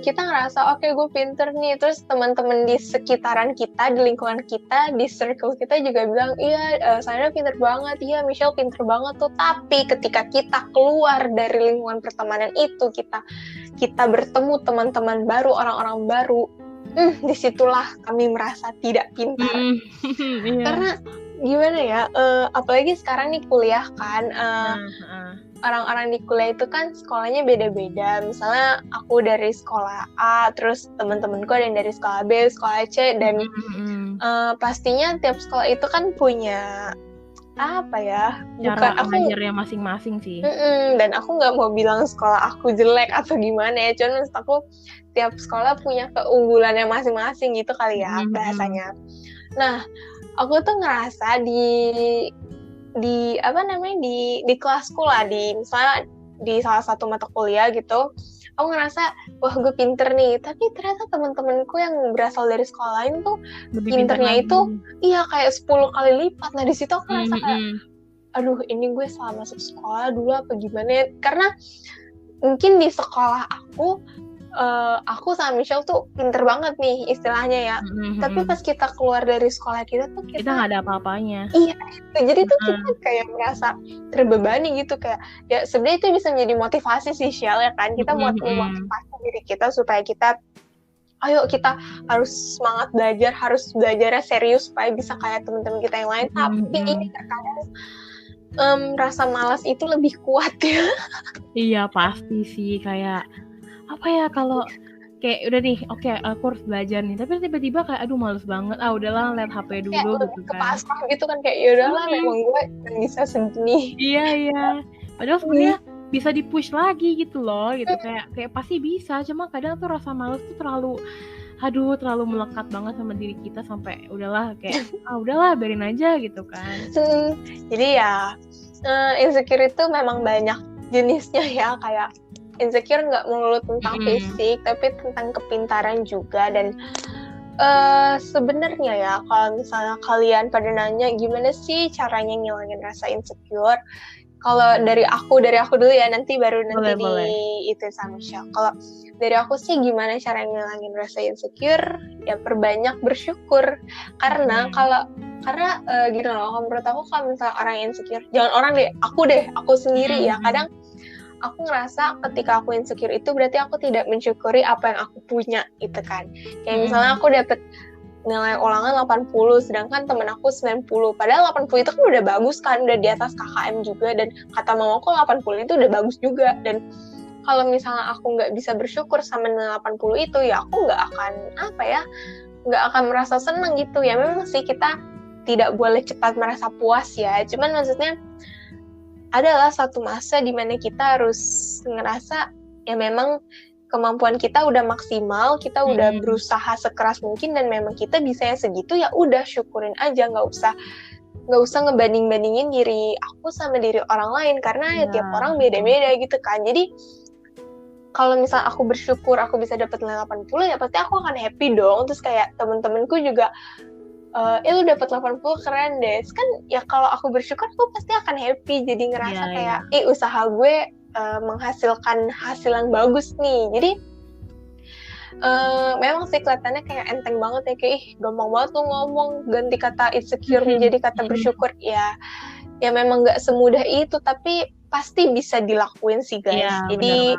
A: kita ngerasa oke, gue pinter nih, terus teman-teman di sekitaran kita, di lingkungan kita, di circle kita juga bilang iya Sandra pinter banget, iya Michelle pinter banget tuh. Tapi ketika kita keluar dari lingkungan pertemanan itu, kita bertemu teman-teman baru, orang-orang baru, disitulah kami merasa tidak pintar. Karena gimana ya, apalagi sekarang nih kuliah kan, orang-orang di kuliah itu kan sekolahnya beda-beda. Misalnya aku dari sekolah A, terus teman-temanku ada yang dari sekolah B, sekolah C, dan pastinya tiap sekolah itu kan punya apa ya?
B: Cara ngajarnya masing-masing sih.
A: Dan aku nggak mau bilang sekolah aku jelek atau gimana ya. Cuman menurut aku tiap sekolah punya keunggulannya masing-masing gitu kali ya bahasanya. Nah, aku tuh ngerasa di apa namanya di kelasku lah, di misalnya di salah satu mata kuliah gitu, aku ngerasa wah gue pinter nih, tapi ternyata teman-temanku yang berasal dari sekolah lain tuh lebih pinternya itu iya kayak 10 kali lipat. Nah di situ aku ngerasa kayak aduh ini gue salah masuk sekolah dulu apa gimana ya, karena mungkin di sekolah aku sama Michelle tuh pinter banget nih istilahnya ya. Tapi pas kita keluar dari sekolah kita tuh kita
B: nggak ada apa-apanya.
A: Iya, jadi tuh kita kayak merasa terbebani gitu, kayak ya sebenarnya itu bisa menjadi motivasi sih Shell ya kan. Kita mau memotivasi diri kita supaya kita ayo kita harus semangat belajar, harus belajarnya serius supaya bisa kayak teman-teman kita yang lain. Tapi ini terkadang rasa malas itu lebih kuat ya.
B: Iya pasti sih, kayak apa ya, kalau kayak udah nih oke, aku harus belajar nih, tapi tiba-tiba kayak aduh males banget, udahlah lihat HP dulu
A: kayak
B: gitu kan.
A: Kepasrah gitu kan, kayak ya udahlah memang gue bisa segini.
B: Iya. Padahal sebenarnya bisa di-push lagi gitu loh, gitu kayak pasti bisa, cuma kadang tuh rasa males tuh terlalu melekat banget sama diri kita sampai udahlah kayak udahlah biarin aja gitu kan.
A: Jadi ya insecure itu memang banyak jenisnya ya, kayak insecure nggak melulu tentang fisik, tapi tentang kepintaran juga. Dan sebenarnya ya kalau misalnya kalian pada nanya gimana sih caranya ngilangin rasa insecure, kalau dari aku dulu ya, nanti boleh. Itu sama Michelle. Kalau dari aku sih gimana cara ngilangin rasa insecure, ya perbanyak bersyukur. Karena gini loh, menurut aku kalau misalnya orang insecure, jangan orang deh, aku sendiri ya, kadang aku ngerasa ketika aku insecure itu berarti aku tidak mensyukuri apa yang aku punya gitu kan. Kayak misalnya aku dapet nilai ulangan 80, sedangkan temen aku 90. Padahal 80 itu kan udah bagus kan, udah di atas KKM juga, dan kata mamaku 80 itu udah bagus juga. Dan kalau misalnya aku nggak bisa bersyukur sama nilai 80 itu, ya aku nggak akan nggak akan merasa seneng gitu. Ya memang sih kita tidak boleh cepat merasa puas ya, cuman maksudnya adalah satu masa di mana kita harus ngerasa ya memang kemampuan kita udah maksimal, kita udah berusaha sekeras mungkin, dan memang kita bisa ya segitu, ya udah syukurin aja, nggak usah ngebanding-bandingin diri aku sama diri orang lain, karena ya tiap orang beda-beda gitu kan. Jadi kalau misalnya aku bersyukur aku bisa dapat nilai 80, ya pasti aku akan happy dong. Terus kayak temen-temenku juga lu dapat 80 keren deh. Kan ya kalau aku bersyukur aku pasti akan happy, jadi ngerasa kayak usaha gue menghasilkan hasil yang bagus nih. Jadi memang sih kelihatannya kayak enteng banget ya, kayak gampang banget tuh ngomong ganti kata insecure menjadi kata bersyukur. Ya memang nggak semudah itu, tapi pasti bisa dilakuin sih guys. Jadi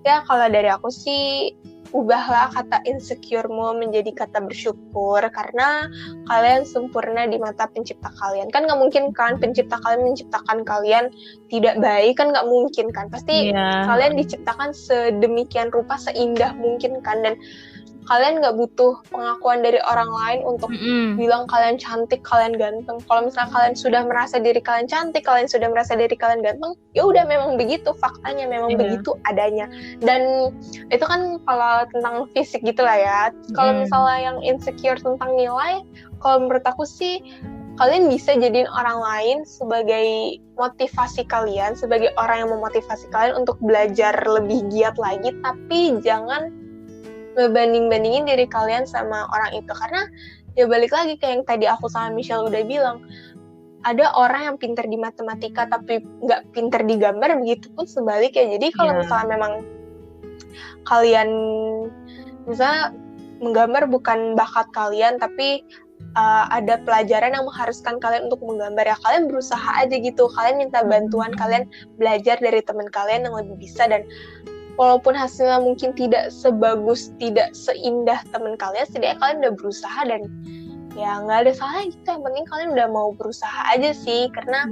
A: ya kalau dari aku sih, ubahlah kata insecure-mu menjadi kata bersyukur, karena kalian sempurna di mata pencipta kalian. Kan nggak mungkin kan pencipta kalian menciptakan kalian tidak baik, kan nggak mungkin kan. Pasti kalian diciptakan sedemikian rupa, seindah mungkin kan. Dan kalian nggak butuh pengakuan dari orang lain untuk bilang kalian cantik, kalian ganteng. Kalau misalnya kalian sudah merasa diri kalian cantik, kalian sudah merasa diri kalian ganteng, ya udah memang begitu faktanya, memang begitu adanya. Dan itu kan kalau tentang fisik gitulah ya. Kalau misalnya yang insecure tentang nilai, kalau menurut aku sih kalian bisa jadiin orang lain sebagai motivasi kalian, sebagai orang yang memotivasi kalian untuk belajar lebih giat lagi, tapi jangan ngebanding-bandingin diri kalian sama orang itu. Karena ya balik lagi kayak yang tadi aku sama Michelle udah bilang, ada orang yang pintar di matematika tapi nggak pintar di gambar, begitu pun sebaliknya. Jadi kalau misalnya memang kalian misalnya menggambar bukan bakat kalian, tapi ada pelajaran yang mengharuskan kalian untuk menggambar, ya kalian berusaha aja gitu, kalian minta bantuan, kalian belajar dari teman kalian yang lebih bisa. Dan walaupun hasilnya mungkin tidak sebagus, tidak seindah teman kalian, setidaknya kalian udah berusaha, dan ya nggak ada salahnya gitu. Yang penting kalian udah mau berusaha aja sih. Karena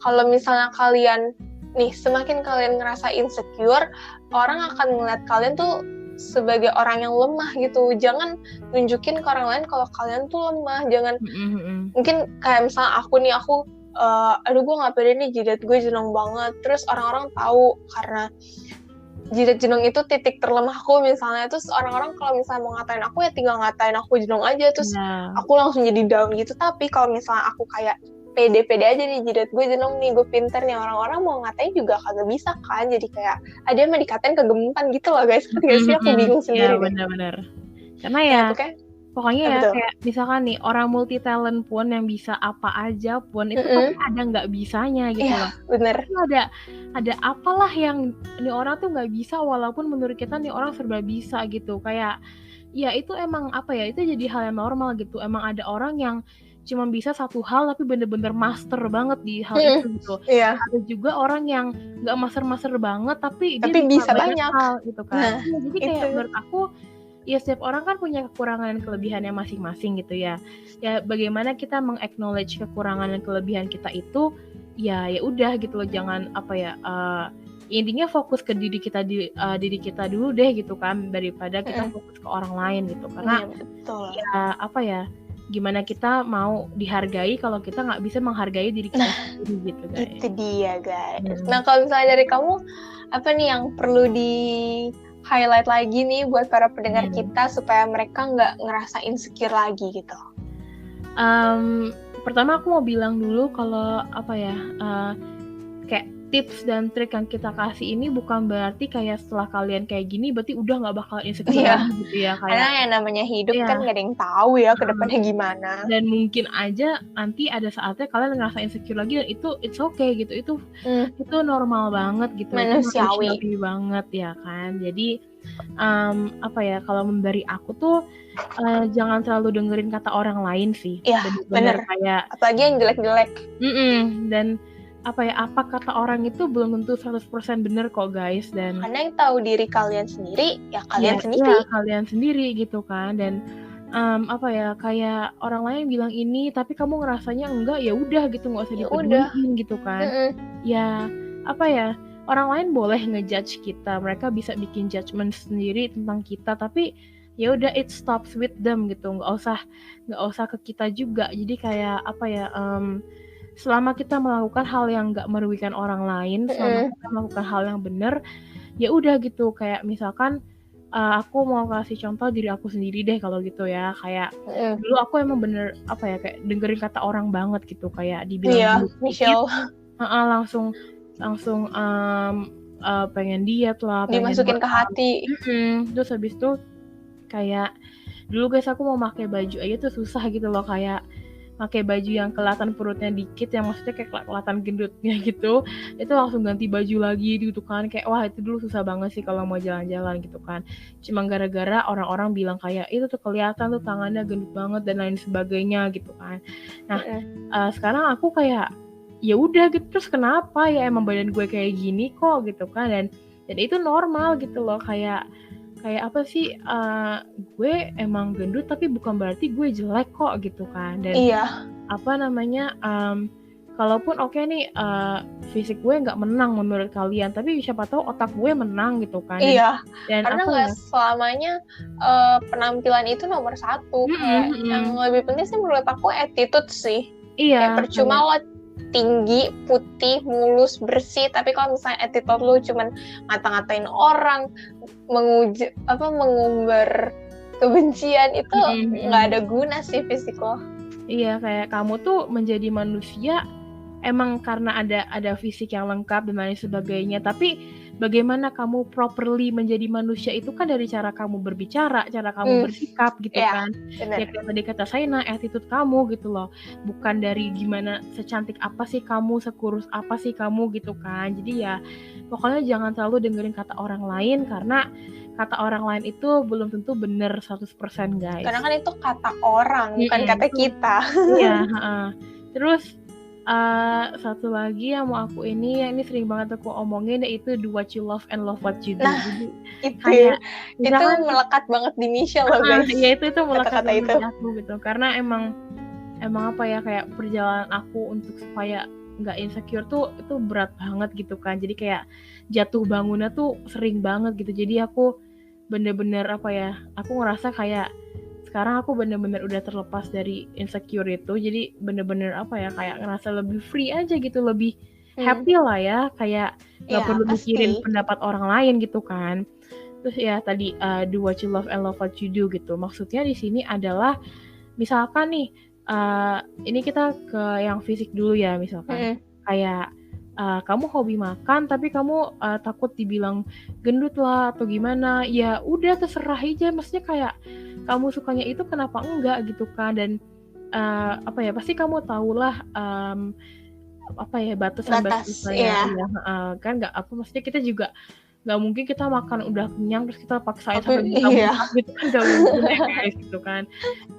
A: kalau misalnya kalian nih, semakin kalian ngerasa insecure, orang akan ngeliat kalian tuh sebagai orang yang lemah gitu. Jangan nunjukin ke orang lain kalau kalian tuh lemah. Jangan mungkin kayak misalnya aku aduh gue nggak pede nih, jidat gue jenong banget. Terus orang-orang tahu karena jidat jenong itu titik terlemahku misalnya. Terus orang-orang kalau misalnya mau ngatain aku, ya tinggal ngatain aku jenong aja. Terus aku langsung jadi down gitu. Tapi kalau misalnya aku kayak pede-pede aja nih, jidat gue jenong nih, gue pinter nih, orang-orang mau ngatain juga kagak bisa kan. Jadi kayak ada mah dikatain kegemukan gitu loh guys. Gak sih, aku bingung sendiri.
B: Iya benar-benar. Karena ya pokoknya ya kayak misalkan nih orang multi talent pun yang bisa apa aja pun itu pasti ada nggak bisanya gitu loh.
A: Bener.
B: Ada apalah yang nih orang tuh nggak bisa, walaupun menurut kita nih orang serba bisa gitu. Kayak ya itu emang apa ya, itu jadi hal yang normal gitu. Emang ada orang yang cuma bisa satu hal tapi bener-bener master banget di hal itu gitu. Ada juga orang yang nggak master banget tapi dia
A: bisa banyak
B: hal gitu kan. Jadi kayak menurut aku ya setiap orang kan punya kekurangan dan kelebihannya masing-masing gitu ya. Ya bagaimana kita meng-acknowledge kekurangan dan kelebihan kita itu, ya udah gitu loh. Jangan apa ya, intinya fokus ke diri kita dulu deh gitu kan, daripada kita fokus ke orang lain gitu. Karena ya apa ya, gimana kita mau dihargai kalau kita nggak bisa menghargai diri kita sendiri gitu guys.
A: Itu dia guys. Nah kalau misalnya dari kamu, apa nih yang perlu di highlight lagi nih buat para pendengar kita supaya mereka nggak ngerasa insecure lagi gitu?
B: Pertama aku mau bilang dulu kalau apa ya, kayak tips dan trik yang kita kasih ini bukan berarti kayak setelah kalian kayak gini berarti udah nggak bakal insecure gitu ya.
A: Karena yang namanya hidup kan nggak ada yang tahu ya ke depannya gimana.
B: Dan mungkin aja nanti ada saatnya kalian ngerasa insecure lagi, dan itu it's okay gitu. Itu normal banget gitu.
A: Manusiawi
B: banget ya kan. Jadi apa ya, kalau dari aku tuh jangan terlalu dengerin kata orang lain sih.
A: Iya bener.
B: Kayak
A: apalagi yang jelek-jelek.
B: Dan apa kata orang itu belum tentu 100% bener kok guys. Dan
A: karena yang tahu diri kalian sendiri ya kalian sendiri.
B: Ya, kalian sendiri gitu kan. Dan apa ya, kayak orang lain bilang ini tapi kamu ngerasanya enggak, ya udah gitu, nggak usah dipeduliin gitu kan. Ya apa ya, orang lain boleh ngejudge kita, mereka bisa bikin judgement sendiri tentang kita, tapi ya udah, it stops with them gitu, nggak usah ke kita juga. Jadi kayak apa ya, selama kita melakukan hal yang nggak merugikan orang lain, selama kita melakukan hal yang benar, ya udah gitu. Kayak misalkan aku mau kasih contoh diri aku sendiri deh kalau gitu ya, kayak dulu aku emang bener apa ya, kayak dengerin kata orang banget gitu, kayak dibilang
A: Michelle
B: langsung pengen diet lah,
A: dimasukin ke hati.
B: Terus habis itu kayak dulu guys, aku mau pakai baju aja tuh susah gitu loh, kayak pakai baju yang kelihatan perutnya dikit, yang maksudnya kayak kelihatan gendutnya gitu, itu langsung ganti baju lagi gitu kan. Kayak wah, itu dulu susah banget sih kalau mau jalan-jalan gitu kan, cuma gara-gara orang-orang bilang kayak itu tuh kelihatan tuh tangannya gendut banget dan lain sebagainya gitu kan. Nah sekarang aku kayak ya udah gitu, terus kenapa ya, emang badan gue kayak gini kok gitu kan, dan itu normal gitu loh. Kayak apa sih, gue emang gendut tapi bukan berarti gue jelek kok gitu kan. Dan apa namanya, kalaupun oke nih, fisik gue nggak menang menurut kalian, tapi siapa tahu otak gue menang gitu kan.
A: Dan karena nggak selamanya penampilan itu nomor satu. Yang lebih penting sih menurut aku attitude sih. Kayak percuma lo tinggi, putih, mulus, bersih, tapi kalau misalnya attitude lu cuman ngata-ngatain orang, mengumbar kebencian, itu nggak ada guna sih fisik lo.
B: Iya, kayak kamu tuh menjadi manusia emang karena ada fisik yang lengkap dan lain sebagainya, tapi bagaimana kamu properly menjadi manusia itu kan dari cara kamu berbicara, cara kamu bersikap gitu kan. Ya kayak tadi kata Saina, attitude kamu gitu loh, bukan dari gimana secantik apa sih kamu, sekurus apa sih kamu gitu kan. Jadi ya pokoknya jangan terlalu dengerin kata orang lain, karena kata orang lain itu belum tentu benar 100% guys.
A: Karena kan itu kata orang, bukan kata kita.
B: Iya, terus satu lagi yang mau aku ini sering banget aku omongin, yaitu do what you love and love what you do.
A: Nah, jadi itu melekat banget di Michelle loh guys.
B: Ya itu melekat banget di aku gitu, karena emang apa ya, kayak perjalanan aku untuk supaya nggak insecure tuh itu berat banget gitu kan. Jadi kayak jatuh bangunnya tuh sering banget gitu. Jadi aku bener-bener apa ya, aku ngerasa kayak sekarang aku bener-bener udah terlepas dari insecure itu. Jadi bener-bener apa ya, kayak ngerasa lebih free aja gitu, lebih happy lah ya, kayak gak perlu mikirin pendapat orang lain gitu kan. Terus ya tadi do what you love and love what you do gitu. Maksudnya di sini adalah misalkan nih, ini kita ke yang fisik dulu ya, misalkan kayak kamu hobi makan tapi kamu takut dibilang gendut lah atau gimana, ya udah terserah aja. Maksudnya kayak kamu sukanya itu kenapa enggak gitu kan. Dan apa ya, pasti kamu tahulah apa ya, batasan-batasannya kan. Nggak apa, maksudnya kita juga nggak mungkin kita makan udah kenyang terus kita paksain sampai kita muntah gitu kan, nggak mungkin ya guys gitu kan.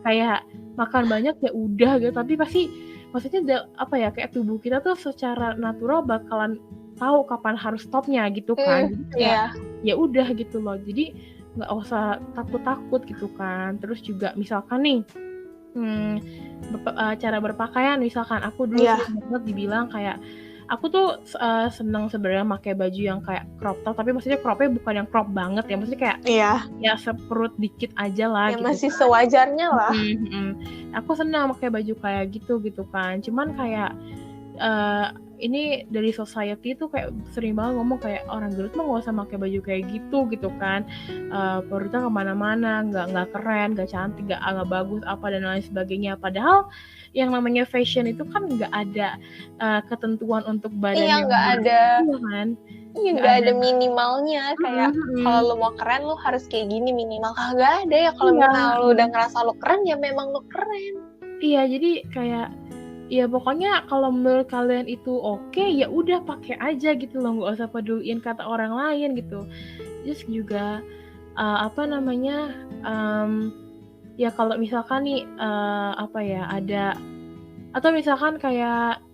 B: Kayak makan banyak ya udah gitu, tapi pasti maksudnya apa ya, kayak tubuh kita tuh secara natural bakalan tahu kapan harus stopnya gitu kan. Jadi kayak ya udah gitu loh, jadi nggak usah takut gitu kan. Terus juga misalkan nih cara berpakaian, misalkan aku dulu sering banget dibilang kayak aku tuh seneng sebenarnya pakai baju yang kayak crop top, tapi maksudnya cropnya bukan yang crop banget ya, maksudnya kayak ya seperut dikit aja lah
A: ya,
B: gitu
A: masih kan sewajarnya lah.
B: Aku senang pakai baju kayak gitu kan. Cuman kayak ini dari society tuh kayak sering banget ngomong kayak orang gendut mah nggak usah pakai baju kayak gitu kan, perutnya kemana-mana, nggak keren, nggak cantik, nggak bagus apa dan lain sebagainya. Padahal yang namanya fashion itu kan nggak ada ketentuan untuk badan yang
A: nggak ada
B: kan.
A: Iya, nggak ada minimalnya, kayak kalau lo mau keren lo harus kayak gini minimal. Nggak ada ya, kalau misalnya lo udah ngerasa lo keren ya memang lo keren.
B: Iya, jadi kayak ya pokoknya kalau menurut kalian itu oke, ya udah pakai aja gitu loh, nggak usah peduliin kata orang lain gitu. Terus juga apa namanya, ya kalau misalkan nih apa ya, ada atau misalkan kayak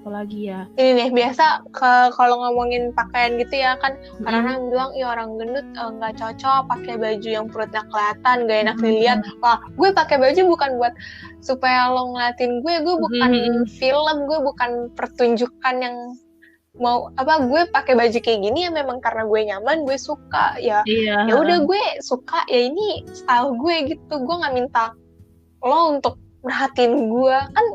B: apalagi ya,
A: ini nih biasa kalau ngomongin pakaian gitu ya kan, orang bilang orang gendut nggak cocok pakai baju yang perutnya kelihatan, nggak enak dilihat. Wah, gue pakai baju bukan buat supaya lo ngeliatin gue bukan film, gue bukan pertunjukan yang mau apa, gue pakai baju kayak gini ya memang karena gue nyaman, gue suka ya.
B: Iya.
A: Ya udah gue suka ya, ini style gue gitu. Gue nggak minta lo untuk merhatiin gue kan.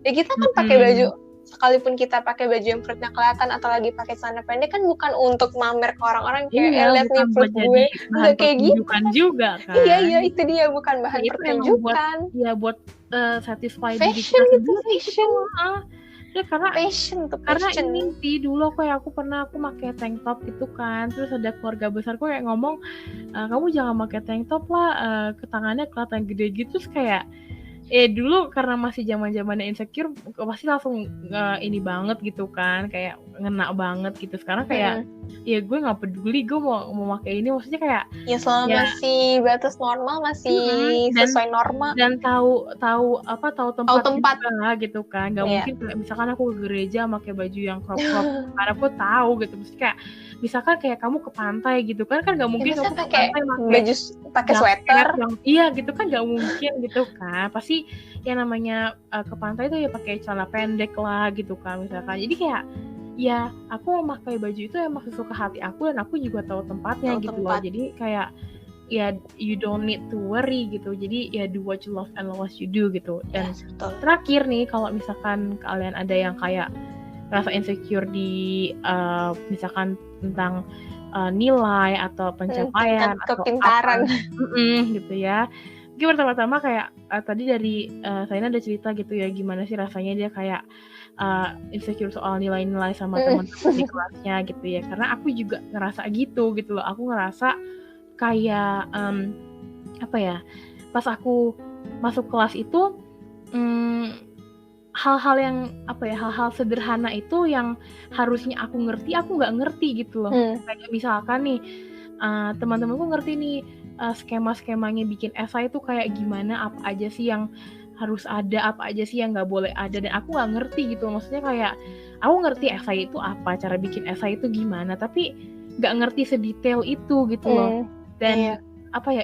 A: Ya kita kan pakai baju, sekalipun kita pakai baju yang perutnya kelihatan atau lagi pakai celana pendek kan bukan untuk mamer ke orang-orang kayak lihat nih perut gue, nggak kayak gitu
B: juga kan.
A: Iya itu dia, bukan bahan pertunjukan.
B: Buat satisfy
A: diri kita sendiri. Fashion.
B: Ya, karena
A: passion tuh,
B: karena ini sih dulu aku pernah pakai tank top gitu kan, terus ada keluarga besarku kayak ngomong, kamu jangan pakai tank top lah, ke tangannya kelihatan gede gitu. Terus kayak dulu karena masih zamannya insecure pasti langsung ini banget gitu kan, kayak ngena banget gitu. Sekarang kayak ya gue nggak peduli, gue mau pakai ini, maksudnya kayak
A: ya selama masih batas normal, masih sesuai norma
B: dan tahu tempat lah gitu kan. Nggak mungkin kayak misalkan aku ke gereja pakai baju yang crop karena aku tahu gitu, mesti kayak misalkan kayak kamu ke pantai gitu kan nggak mungkin kamu
A: pakai baju pakai sweater
B: iya gitu kan, nggak mungkin gitu kan. Pasti yang namanya ke pantai itu ya pakai celana pendek lah gitu kan misalkan. Jadi kayak ya aku mau pakai baju itu emang sesuka hati aku, dan aku juga tahu tempatnya gitu loh. Jadi kayak ya you don't need to worry gitu. Jadi ya do what you love and love what you do gitu. Dan terakhir nih, kalau misalkan kalian ada yang kayak rasa insecure di misalkan tentang nilai atau pencapaian atau kepintaran gitu ya. Mungkin pertama-tama kayak tadi dari Saina ada cerita gitu ya, gimana sih rasanya dia kayak insecure soal nilai-nilai sama teman-teman di kelasnya gitu ya. Karena aku juga ngerasa gitu loh. Aku ngerasa kayak apa ya, pas aku masuk kelas itu hal-hal yang hal-hal sederhana itu yang harusnya aku ngerti, aku nggak ngerti gitu loh. Kayak misalkan nih teman-temanku ngerti nih skema-skemanya bikin esai itu kayak gimana, apa aja sih yang harus ada, apa aja sih yang nggak boleh ada, dan aku nggak ngerti gitu. Maksudnya kayak aku ngerti esai itu apa, cara bikin esai itu gimana, tapi nggak ngerti sedetail itu gitu loh. Dan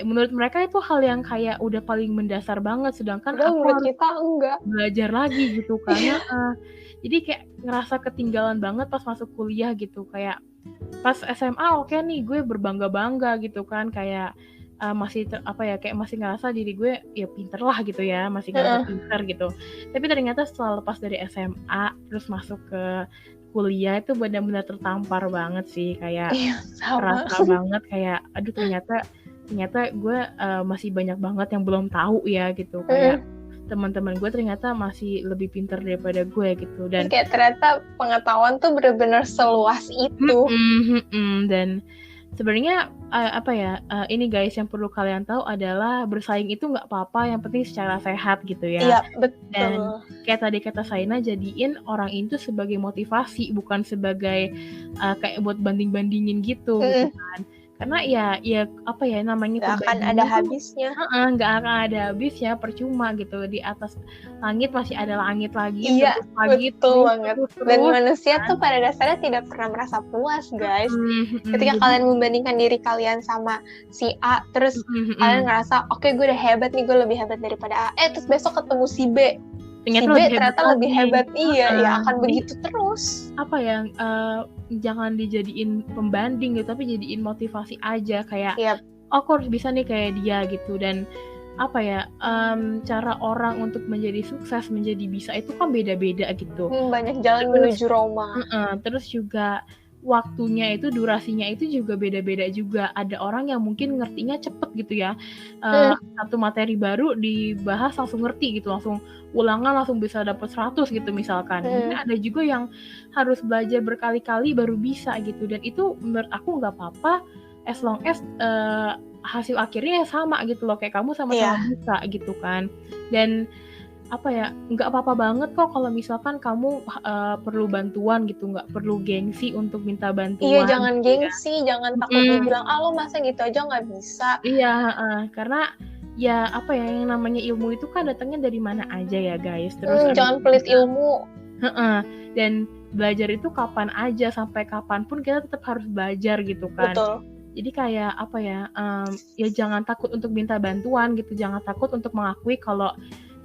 B: menurut mereka itu hal yang kayak udah paling mendasar banget, sedangkan aku
A: menurut kita enggak
B: belajar lagi gitu kan. Jadi kayak ngerasa ketinggalan banget pas masuk kuliah gitu. Kayak pas SMA oke nih, gue berbangga-bangga gitu kan, kayak masih kayak masih ngerasa diri gue ya pinter lah gitu ya, masih ngerasa pinter gitu. Tapi ternyata setelah lepas dari SMA terus masuk ke kuliah itu benar-benar tertampar banget sih, kayak terasa banget kayak aduh ternyata gue masih banyak banget yang belum tahu ya gitu. Kayak teman-teman gue ternyata masih lebih pintar daripada gue gitu, dan
A: kayak ternyata pengetahuan tuh benar-benar seluas itu.
B: Dan sebenarnya ini guys, yang perlu kalian tahu adalah bersaing itu nggak apa-apa, yang penting secara sehat gitu ya.
A: Iya betul.
B: Dan kayak tadi kata Saina, jadiin orang itu sebagai motivasi, bukan sebagai kayak buat banding-bandingin gitu kan. Karena ya namanya
A: nggak akan ada habisnya.
B: Nggak akan ada habisnya, percuma gitu. Di atas langit masih ada langit lagi.
A: Iya betul banget. Dan manusia
B: kan
A: tuh pada dasarnya tidak pernah merasa puas guys. Ketika kalian membandingkan diri kalian sama si A, terus kalian ngerasa oke, gue udah hebat nih, gue lebih hebat daripada A. Terus besok ketemu si B, ternyata lebih hebat. Ya akan begitu terus.
B: Jangan dijadiin pembanding gitu, tapi jadiin motivasi aja, kayak aku harus bisa nih kayak dia gitu. Dan cara orang untuk menjadi sukses, menjadi bisa itu kan beda-beda gitu.
A: Banyak jalan menuju Roma.
B: Terus juga waktunya itu, durasinya itu juga beda-beda juga. Ada orang yang mungkin ngertinya cepet gitu ya, satu materi baru dibahas langsung ngerti gitu, langsung ulangan langsung bisa dapat 100 gitu misalkan. Mungkin ada juga yang harus belajar berkali-kali baru bisa gitu, dan itu menurut aku nggak apa-apa as long as hasil akhirnya sama gitu loh, kayak kamu sama-sama bisa gitu kan. Dan nggak apa-apa banget kok kalau misalkan kamu perlu bantuan gitu, nggak perlu gengsi untuk minta bantuan.
A: Iya, jangan gengsi, jangan takut bilang lo masa gitu aja nggak bisa.
B: Iya, karena ya yang namanya ilmu itu kan datangnya dari mana aja ya guys. Terus
A: jangan pelit ilmu.
B: Dan belajar itu kapan aja, sampai kapanpun kita tetap harus belajar gitu kan.
A: Betul.
B: Jadi kayak ya jangan takut untuk minta bantuan gitu, jangan takut untuk mengakui kalau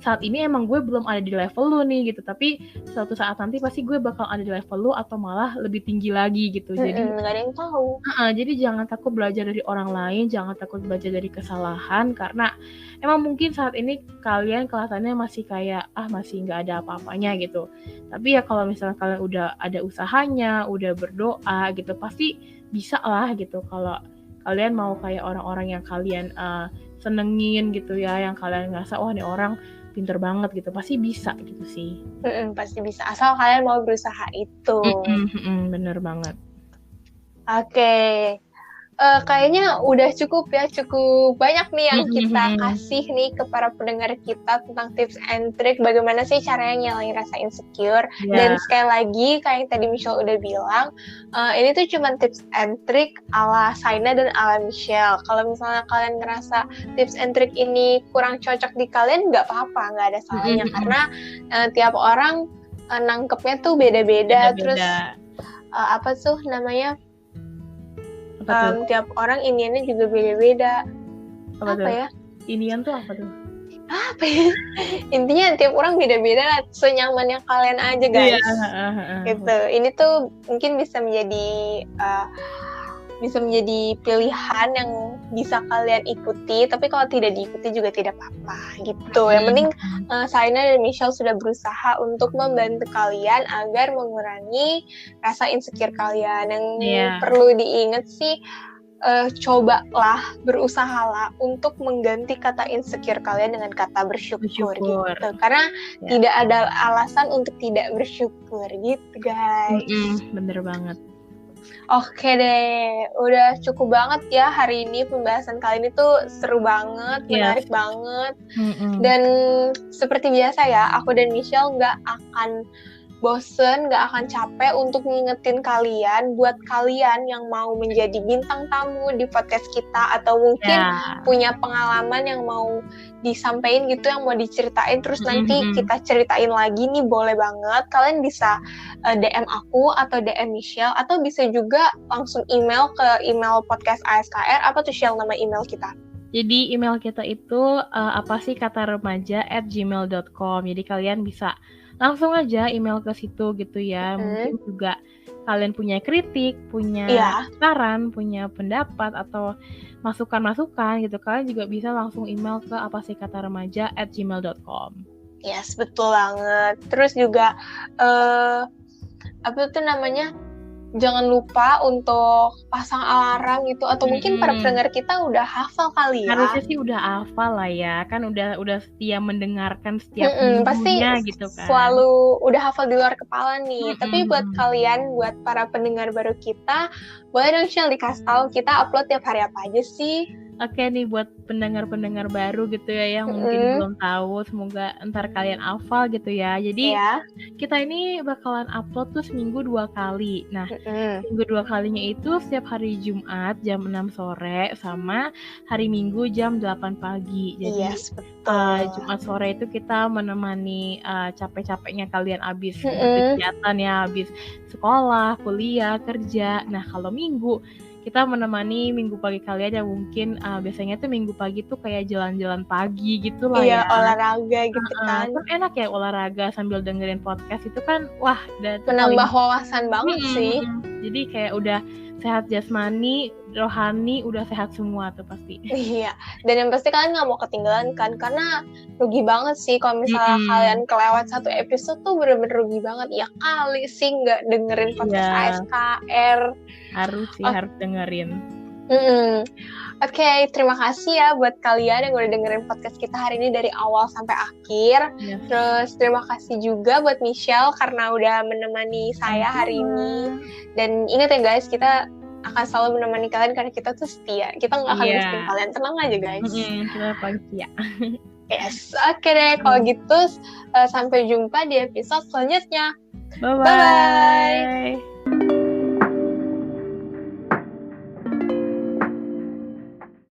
B: saat ini emang gue belum ada di level lu nih gitu, tapi suatu saat nanti pasti gue bakal ada di level lu atau malah lebih tinggi lagi gitu. Jadi
A: nggak ada yang tahu.
B: Jadi jangan takut belajar dari orang lain, jangan takut belajar dari kesalahan, karena emang mungkin saat ini kalian kelihatannya masih kayak masih nggak ada apa-apanya gitu. Tapi ya kalau misalnya kalian udah ada usahanya, udah berdoa gitu, pasti bisa lah gitu. Kalau kalian mau kayak orang-orang yang kalian senengin gitu ya, yang kalian ngerasa wah nih orang pinter banget gitu, pasti bisa gitu sih.
A: Pasti bisa, asal kalian mau berusaha itu.
B: Bener banget.
A: Oke. Kayaknya udah cukup banyak nih yang kita kasih nih ke para pendengar kita tentang tips and trick bagaimana sih caranya ngilangin rasa insecure. Dan sekali lagi kayak yang tadi Michelle udah bilang, ini tuh cuma tips and trick ala Saina dan ala Michelle. Kalau misalnya kalian ngerasa tips and trick ini kurang cocok di kalian, nggak apa-apa, nggak ada salahnya, karena tiap orang nangkepnya tuh beda-beda. Terus apa tuh namanya, tiap orang iniannya juga beda-beda. Apa ya?
B: Inian tuh apa tuh?
A: Apa ya? Intinya tiap orang beda-beda lah, senyamannya kalian aja guys. Gitu. Ini tuh mungkin bisa menjadi pilihan yang bisa kalian ikuti, tapi kalau tidak diikuti juga tidak apa-apa gitu. Yang penting Saina dan Michelle sudah berusaha untuk membantu kalian agar mengurangi rasa insecure kalian. Yang perlu diingat sih, cobalah, berusahalah untuk mengganti kata insecure kalian dengan kata bersyukur. Gitu. Karena tidak ada alasan untuk tidak bersyukur gitu guys.
B: Bener banget.
A: Oke deh, udah cukup banget ya hari ini, pembahasan kali ini tuh seru banget, menarik banget. Dan seperti biasa ya, aku dan Michelle nggak akan bosen, nggak akan capek untuk ngingetin kalian, buat kalian yang mau menjadi bintang tamu di podcast kita, atau mungkin punya pengalaman yang mau disampaikan gitu, yang mau diceritain, terus nanti kita ceritain lagi nih, boleh banget. Kalian bisa DM aku atau DM Michelle, atau bisa juga langsung email ke email podcast ASKR. Apa tuh Shell nama email kita?
B: Jadi email kita itu apasihkataremaja@gmail.com. Jadi kalian bisa langsung aja email ke situ gitu ya. Mungkin juga kalian punya kritik, punya saran, punya pendapat, atau masukan-masukan gitu, kalian juga bisa langsung email ke apasihkataremaja@gmail.com.
A: Yes, betul banget. Terus juga apa tuh namanya, jangan lupa untuk pasang alarm gitu, atau mungkin para pendengar kita udah hafal kali ya.
B: Harusnya sih udah hafal lah ya, kan udah setia mendengarkan setiap minggunya gitu kan.
A: Selalu udah hafal di luar kepala nih. Tapi buat kalian, buat para pendengar baru kita, boleh dong Shell dikasih tahu kita upload tiap hari apa aja sih?
B: Oke nih, buat pendengar-pendengar baru gitu ya yang mungkin belum tahu, semoga ntar kalian hafal gitu ya. Jadi kita ini bakalan upload tuh seminggu 2 kali. Nah, seminggu 2 kalinya itu setiap hari Jumat jam 6 sore sama hari Minggu jam 8 pagi. Jadi Jumat sore itu kita menemani capek-capeknya kalian abis kegiatan ya, abis sekolah, kuliah, kerja. Nah, kalau Minggu kita menemani minggu pagi kalian yang mungkin biasanya tuh minggu pagi tuh kayak jalan-jalan pagi gitu lah ya.
A: Iya, olahraga gitu kan.
B: Kan enak ya olahraga sambil dengerin podcast itu kan, wah.
A: Menambah wawasan banget sih.
B: Jadi kayak udah sehat jasmani, rohani, udah sehat semua tuh pasti.
A: Iya, dan yang pasti kalian gak mau ketinggalan kan, karena rugi banget sih kalau misalnya kalian kelewat satu episode tuh, bener-bener rugi banget. Ya kali sih gak dengerin podcast ASKR.
B: Harus sih, harus dengerin.
A: Oke, terima kasih ya buat kalian yang udah dengerin podcast kita hari ini dari awal sampai akhir. Terus terima kasih juga buat Michelle karena udah menemani saya hari ini. Dan ingat ya guys, kita akan selalu menemani kalian karena kita tuh setia. Kita gak akan miskin kalian, tenang aja guys.
B: Kita pasti setia.
A: Yes, oke deh kalau gitu, sampai jumpa di episode selanjutnya.
B: Bye-bye.